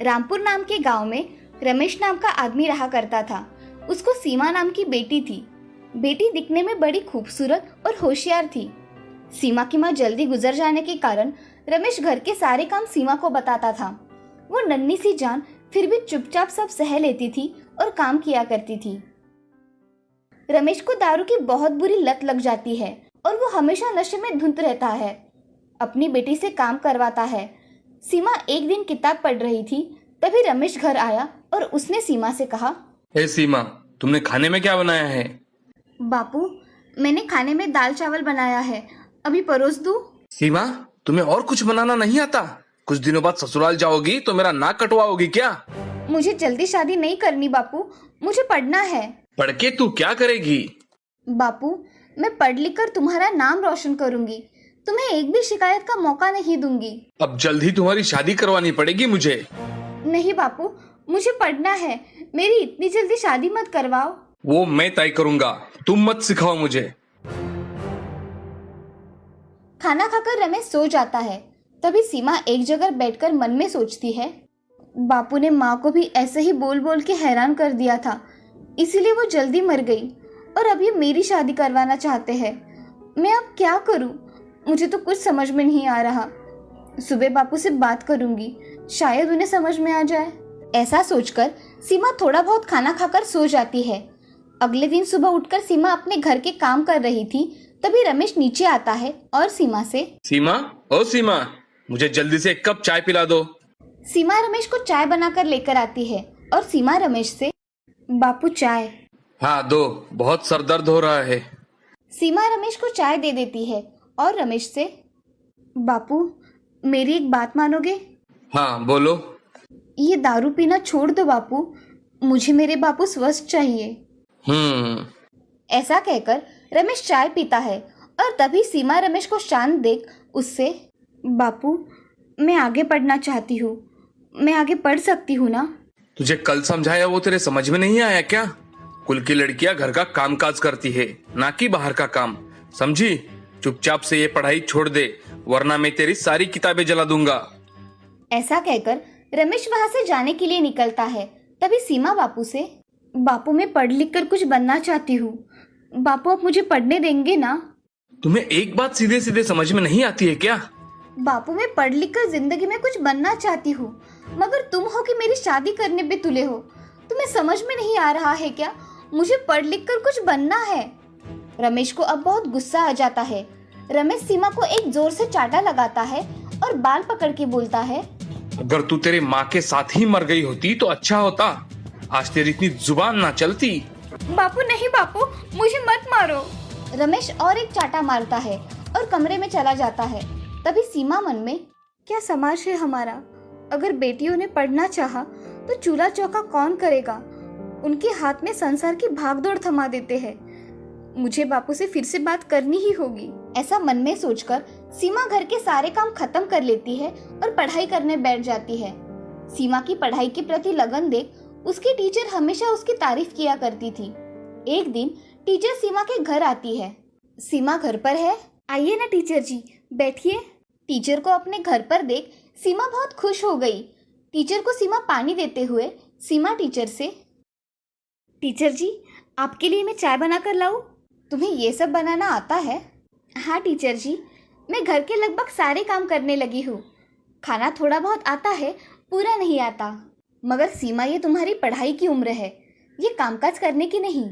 रामपुर नाम के गांव में रमेश नाम का आदमी रहा करता था। उसको सीमा नाम की बेटी थी। बेटी दिखने में बड़ी खूबसूरत और होशियार थी। सीमा की माँ जल्दी गुजर जाने के कारण रमेश घर के सारे काम सीमा को बताता था। वो नन्ही सी जान फिर भी चुपचाप सब सह लेती थी और काम किया करती थी। रमेश को दारू की बहुत बुरी लत लग जाती है और वो हमेशा नशे में धुत रहता है। अपनी बेटी से काम करवाता है। सीमा एक दिन किताब पढ़ रही थी, तभी रमेश घर आया और उसने सीमा से कहा, हे सीमा, तुमने खाने में क्या बनाया है? बापू, मैंने खाने में दाल चावल बनाया है, अभी परोस दूं? सीमा, तुम्हें और कुछ बनाना नहीं आता? कुछ दिनों बाद ससुराल जाओगी तो मेरा नाक कटवाओगी क्या? मुझे जल्दी शादी नहीं करनी बापू, मुझे पढ़ना है। पढ़ के तू क्या करेगी? बापू, मैं पढ़ लिख कर तुम्हारा नाम रोशन करूंगी। तुम्हें एक भी शिकायत का मौका नहीं दूंगी। अब जल्द ही तुम्हारी शादी करवानी पड़ेगी मुझे। नहीं बापू, मुझे पढ़ना है। मेरी इतनी जल्दी शादी मत करवाओ। वो मैं तय करूंगा, तुम मत सिखाओ मुझे। खाना खाकर रमेश सो जाता है। तभी सीमा एक जगह बैठकर मन में सोचती है, बापू ने माँ को भी ऐसे ही बोल बोल के हैरान कर दिया था, इसीलिए वो जल्दी मर गई और अब ये मेरी शादी करवाना चाहते हैं। मैं अब क्या करूं? मुझे तो कुछ समझ में नहीं आ रहा। सुबह बापू से बात करूंगी, शायद उन्हें समझ में आ जाए। ऐसा सोचकर सीमा थोड़ा बहुत खाना खाकर सो जाती है। अगले दिन सुबह उठकर सीमा अपने घर के काम कर रही थी, तभी रमेश नीचे आता है और सीमा से, सीमा, ओ सीमा, मुझे जल्दी से एक कप चाय पिला दो। सीमा रमेश को चाय बनाकर लेकर आती है और सीमा रमेश से, बापू चाय। हाँ दो, बहुत सर दर्द हो रहा है। सीमा रमेश को चाय दे देती है और रमेश से, बापू मेरी एक बात मानोगे? हाँ बोलो। ये दारू पीना छोड़ दो बापू, मुझे मेरे बापू स्वस्थ चाहिए। ऐसा कहकर रमेश चाय पीता है और तभी सीमा रमेश को शांत देख उससे, बापू मैं आगे पढ़ना चाहती हूँ, मैं आगे पढ़ सकती हूँ ना? तुझे कल समझाया वो तेरे समझ में नहीं आया क्या? कुल की लड़कियां घर का कामकाज करती है, ना कि बाहर का काम, समझी? चुपचाप से ये पढ़ाई छोड़ दे, वरना मैं तेरी सारी किताबें जला दूंगा। ऐसा कहकर रमेश वहां से जाने के लिए निकलता है। तभी सीमा बापू से, बापू मैं पढ़ लिख कर कुछ बनना चाहती हूँ, बापू आप मुझे पढ़ने देंगे ना? तुम्हें एक बात सीधे सीधे समझ में नहीं आती है क्या? बापू मैं पढ़ लिख कर जिंदगी में कुछ बनना चाहती हूँ, मगर तुम हो कि मेरी शादी करने पे तुले हो। तुम्हें समझ में नहीं आ रहा है क्या? मुझे पढ़ लिख कर कुछ बनना है। रमेश को अब बहुत गुस्सा आ जाता है। रमेश सीमा को एक जोर से चाटा लगाता है और बाल पकड़ के बोलता है, अगर तू तेरे माँ के साथ ही मर गई होती तो अच्छा होता, आज तेरी इतनी जुबान ना चलती। बापू नहीं बापू, मुझे मत मारो। रमेश और एक चाटा मारता है और कमरे में चला जाता है। तभी सीमा मन में, क्या समाज है हमारा? अगर बेटियों ने पढ़ना चाहा तो चूल्हा चौका कौन करेगा? उनके हाथ में संसार की भागदौड़ थमा देते हैं। मुझे बापू से फिर से बात करनी ही होगी। ऐसा मन में सोचकर सीमा घर के सारे काम खत्म कर लेती है और पढ़ाई करने बैठ जाती है। सीमा की पढ़ाई के प्रति लगन देख उसकी टीचर हमेशा उसकी तारीफ किया करती थी। एक दिन टीचर सीमा के घर आती है। सीमा घर पर है? आइए ना टीचर जी, बैठिए। टीचर को अपने घर पर देख सीमा बहुत खुश हो गई। टीचर को सीमा पानी देते हुए सीमा टीचर से, टीचर जी आपके लिए मैं चाय बना कर लाऊं? तुम्हें ये सब बनाना आता है? हाँ टीचर जी, मैं घर के लगभग सारे काम करने लगी हूँ। खाना थोड़ा बहुत आता है, पूरा नहीं आता। मगर सीमा ये तुम्हारी पढ़ाई की उम्र है, ये कामकाज करने की नहीं।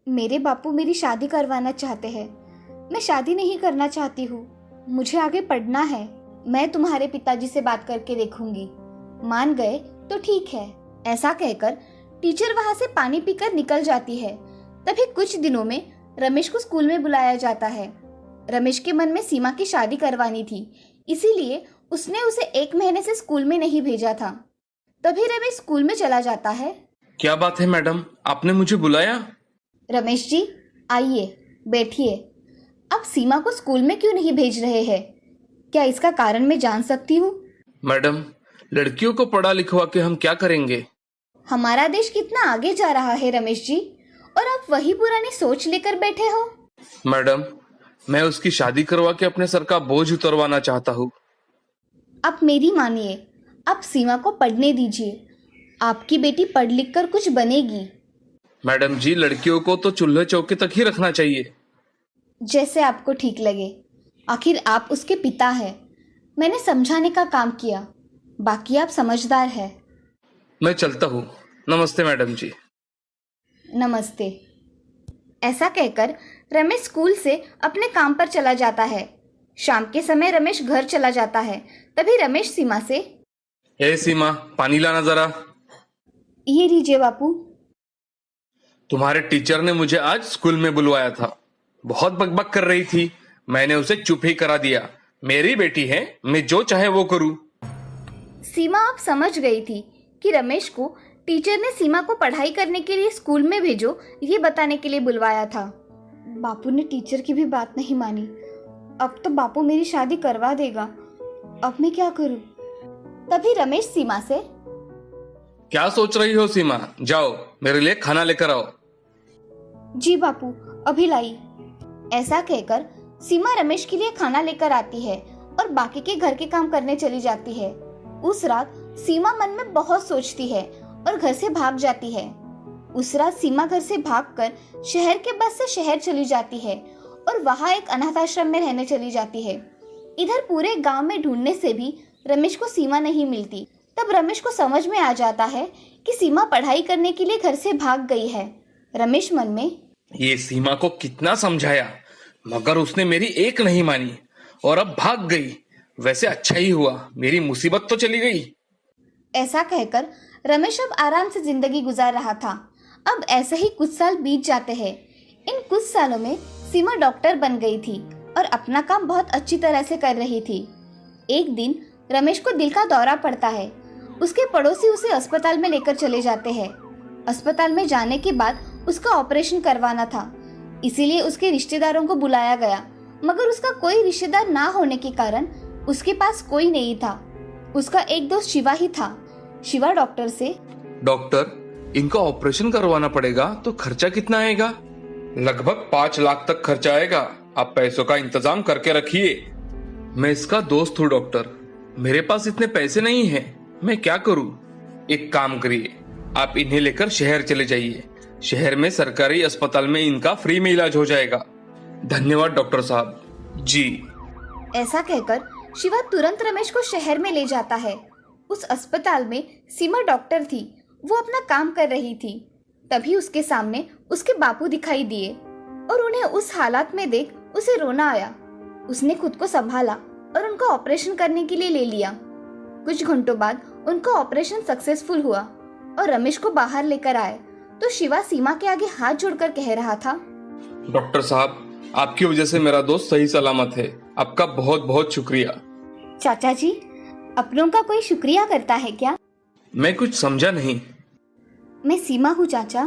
मेरे बापू मेरी शादी करवाना चाहते हैं। मैं शादी नहीं करना चाहती हूँ, मुझे आगे पढ़ना है। मैं तुम्हारे पिताजी से बात करके देखूंगी, मान गए तो ठीक है। ऐसा कहकर टीचर वहां से पानी पीकर निकल जाती है। तभी कुछ दिनों में रमेश को स्कूल में बुलाया जाता है। रमेश के मन में सीमा की शादी करवानी थी, इसीलिए उसने उसे 1 महीने से स्कूल में नहीं भेजा था। तभी रमेश स्कूल में चला जाता है। क्या बात है मैडम, आपने मुझे बुलाया? रमेश जी आइए, बैठिए। आप सीमा को स्कूल में क्यों नहीं भेज रहे हैं? क्या इसका कारण मैं जान सकती हूँ? मैडम, लड़कियों को पढ़ा लिखवा के हम क्या करेंगे? हमारा देश कितना आगे जा रहा है रमेश जी, और आप वही पुरानी सोच लेकर बैठे हो। मैडम, मैं उसकी शादी करवा के अपने सर का बोझ उतरवाना चाहता हूँ। आप मेरी मानिए, आप सीमा को पढ़ने दीजिए, आपकी बेटी पढ़ लिख कर कुछ बनेगी। मैडम जी, लड़कियों को तो चूल्हे चौके तक ही रखना चाहिए। जैसे आपको ठीक लगे, आखिर आप उसके पिता हैं। मैंने समझाने का काम किया, बाकी आप समझदार हैं। मैं चलता हूँ। नमस्ते मैडम जी। नमस्ते। ऐसा कहकर रमेश स्कूल से अपने काम पर चला जाता है। शाम के समय रमेश घर चला जाता है। तभी रमेश सीमा से, ए सीमा, पानी लाना जरा। ये लीजिए बापू। तुम्हारे टीचर ने मुझे आज स्कूल में बुलवाया था। बहुत बकबक कर रही थी, मैंने उसे चुप ही करा दिया। मेरी बेटी है, मैं जो चाहे वो करूँ। सीमा अब समझ गई थी कि रमेश को टीचर ने सीमा को पढ़ाई करने के लिए स्कूल में भेजो, ये बताने के लिए बुलवाया था। बापू ने टीचर की भी बात नहीं मानी। अब तो बापू मेरी शादी करवा देगा। अब मैं क्या करूं? तभी रमेश सीमा से, क्या सोच रही हो सीमा? जाओ मेरे लिए खाना लेकर आओ। जी बापू, अभी लाई। ऐसा कहकर सीमा रमेश के लिए खाना लेकर आती है और बाकी के घर के काम करने चली जाती है। उस रात सीमा मन में बहुत सोचती है और घर से भाग जाती है। उस रात सीमा घर से भागकर शहर के बस से शहर चली जाती है और वहां एक अनाथ आश्रम में रहने चली जाती है। इधर पूरे गांव में ढूंढने से भी रमेश को सीमा नहीं मिलती। तब रमेश को समझ में आ जाता है कि सीमा पढ़ाई करने के लिए घर से भाग गई है। रमेश मन में, ये सीमा को कितना समझाया, मगर उसने मेरी एक नहीं मानी और अब भाग गई। वैसे अच्छा ही हुआ, मेरी मुसीबत तो चली गई। ऐसा कहकर रमेश अब आराम से जिंदगी गुजार रहा था। अब ऐसे ही कुछ साल बीत जाते हैं। इन कुछ सालों में सीमा डॉक्टर बन गई थी और अपना काम बहुत अच्छी तरह से कर रही थी। एक दिन रमेश को दिल का दौरा पड़ता है। उसके पड़ोसी उसे अस्पताल में लेकर चले जाते हैं। अस्पताल में जाने के बाद उसका ऑपरेशन करवाना था, इसीलिए उसके रिश्तेदारों को बुलाया गया, मगर उसका कोई रिश्तेदार ना होने के कारण उसके पास कोई नहीं था। उसका एक दोस्त शिवा ही था। शिवा डॉक्टर से, डॉक्टर, इनका ऑपरेशन करवाना पड़ेगा तो खर्चा कितना आएगा? लगभग 5 लाख तक खर्चा आएगा। आप पैसों का इंतजाम करके रखिए। मैं इसका दोस्त हूँ डॉक्टर, मेरे पास इतने पैसे नहीं हैं। मैं क्या करूँ? एक काम करिए, आप इन्हें लेकर शहर चले जाइए। शहर में सरकारी अस्पताल में इनका फ्री में इलाज हो जाएगा। धन्यवाद डॉक्टर साहब जी। ऐसा कहकर शिवा तुरंत रमेश को शहर में ले जाता है। उस अस्पताल में सीमा डॉक्टर थी। वो अपना काम कर रही थी। तभी उसके सामने उसके बापू दिखाई दिए और उन्हें उस हालात में देख उसे रोना आया। उसने खुद को संभाला और उनका ऑपरेशन करने के लिए ले लिया। कुछ घंटों बाद उनका ऑपरेशन सक्सेसफुल हुआ और रमेश को बाहर लेकर आए तो शिवा सीमा के आगे हाथ जोड़कर कह रहा था, डॉक्टर साहब, आपकी वजह से मेरा दोस्त सही सलामत है। आपका बहुत बहुत शुक्रिया। चाचा जी, अपनों का कोई शुक्रिया करता है क्या? मैं कुछ समझा नहीं। मैं सीमा हूँ चाचा।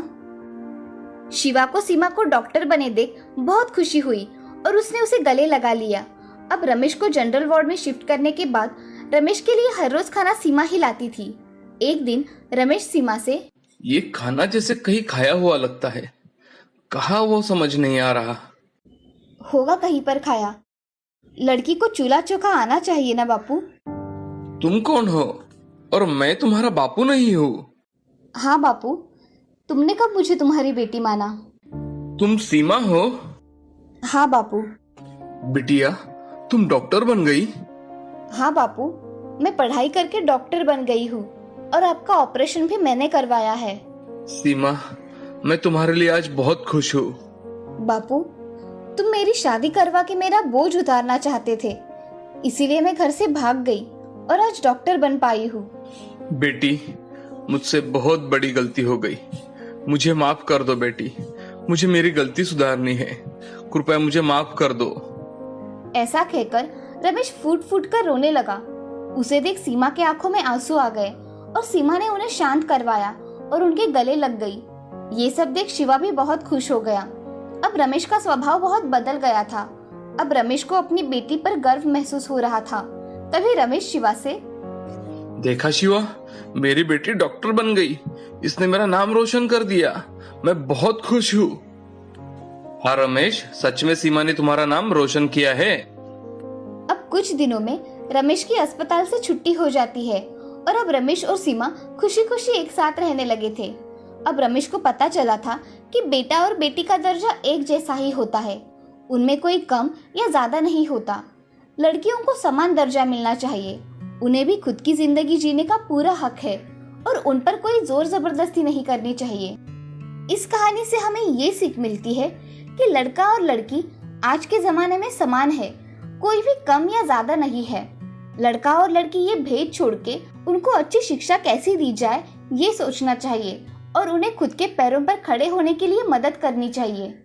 शिवा को सीमा को डॉक्टर बने देख बहुत खुशी हुई और उसने उसे गले लगा लिया। अब रमेश को जनरल वार्ड में शिफ्ट करने के बाद रमेश के लिए हर रोज खाना सीमा ही लाती थी। एक दिन रमेश सीमा से, ये खाना जैसे कहीं खाया हुआ लगता है, कहाँ वो समझ नहीं आ रहा। होगा कहीं पर खाया। लड़की को चूल्हा चौका आना चाहिए ना बापू। तुम कौन हो? और मैं तुम्हारा बापू नहीं हूँ। हाँ बापू, तुमने कब मुझे तुम्हारी बेटी माना? तुम सीमा हो? हाँ बापू। बिटिया, तुम डॉक्टर बन गई? हाँ बापू, मैं पढ़ाई करके डॉक्टर बन गई हूँ और आपका ऑपरेशन भी मैंने करवाया है। सीमा, मैं तुम्हारे लिए आज बहुत खुश हूँ। बापू, तुम मेरी शादी करवा के मेरा बोझ उतारना चाहते थे, इसीलिए मैं घर से भाग गई और आज डॉक्टर बन पाई हूँ। बेटी, मुझसे बहुत बड़ी गलती हो गई। मुझे माफ कर दो बेटी, मुझे मेरी गलती सुधारनी है। कृपया मुझे माफ कर दो। ऐसा कहकर रमेश फूट फूट कर रोने लगा। उसे देख सीमा के आंखों में आंसू आ गए और सीमा ने उन्हें शांत करवाया और उनके गले लग गई। ये सब देख शिवा भी बहुत खुश हो गया। अब रमेश का स्वभाव बहुत बदल गया था। अब रमेश को अपनी बेटी पर गर्व महसूस हो रहा था। तभी रमेश शिवा से, देखा शिवा, मेरी बेटी डॉक्टर बन गई। इसने मेरा नाम रोशन कर दिया। मैं बहुत खुश हूँ। हाँ रमेश, सच में सीमा ने तुम्हारा नाम रोशन किया है। अब कुछ दिनों में रमेश की अस्पताल से छुट्टी हो जाती है और अब रमेश और सीमा खुशी खुशी एक साथ रहने लगे थे। अब रमेश को पता चला था कि बेटा और बेटी का दर्जा एक जैसा ही होता है, उनमें कोई कम या ज्यादा नहीं होता। लड़कियों को समान दर्जा मिलना चाहिए, उन्हें भी खुद की जिंदगी जीने का पूरा हक है और उन पर कोई जोर जबरदस्ती नहीं करनी चाहिए। इस कहानी से हमें ये सीख मिलती है कि लड़का और लड़की आज के जमाने में समान है, कोई भी कम या ज्यादा नहीं है। लड़का और लड़की ये भेद छोड़ के उनको अच्छी शिक्षा कैसी दी जाए ये सोचना चाहिए और उन्हें खुद के पैरों पर खड़े होने के लिए मदद करनी चाहिए।